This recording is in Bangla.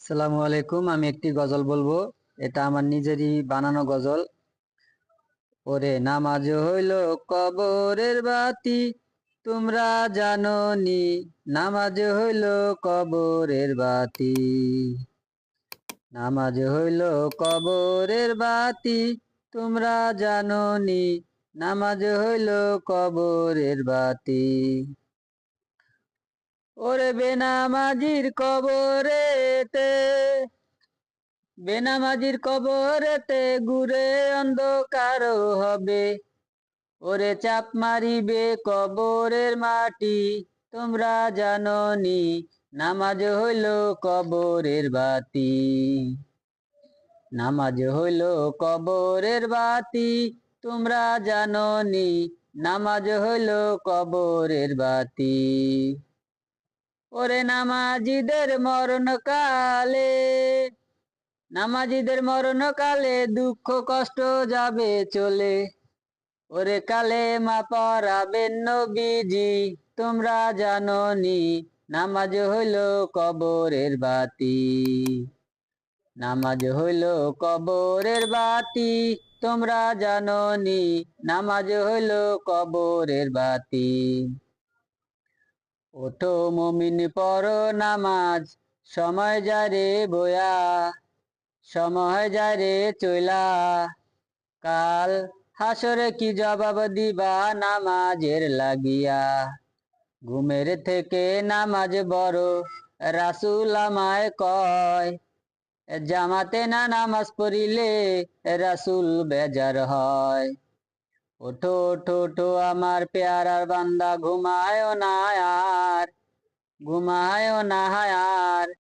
আসসালামু আলাইকুম। আমি একটি গজল বলবো। এটা আমার নিজেরই বানানো গজল। ওরে নামাজ হইল কবরের বাতি, তোমরা জানো নি। নামাজ হইল কবরের বাতি, নামাজ হইল কবরের বাতি, তোমরা জানো নি। নামাজ হইল কবরের বাতি। ওরে বেনামাজির কবরেতে, বেনামাজির কবরেতে ঘুরে অন্ধকার হবে। ওরে চাপ মারিবে কবরের মাটি, তোমরা জানো নি। নামাজ হইল কবরের বাতি, নামাজ হইল কবরের বাতি, তোমরা জানো নি। নামাজ হইল কবরের বাতি। ওরে নামাজিদের মরণকালে, নামাজিদের মরণকালে দুঃখ কষ্ট যাবে চলে। ওরে কালেমা পড়াবেন নবীজি, তোমরা জানো নি। নামাজ হইল কবরের বাতি, নামাজ হইল কবরের বাতি, তোমরা জানো নি। নামাজ হইল কবরের বাতি। ওঠো মুমিন পড়ো নামাজ, সময় যায় রে বয়া, সময় যায় রে চইলা। কাল হাসরে কি জবাব দিবা নামাজের লাগিয়া। ঘুমের থেকে নামাজ বড়, রাসূল আমায় কয়। জামাতে না নামাজ পড়িলে রাসূল বেজার হয়। ওঠো ওঠো ওঠো আমার পেয়ারার বান্দা, ঘুমায়ও না আর, ঘুমায়ও না আর।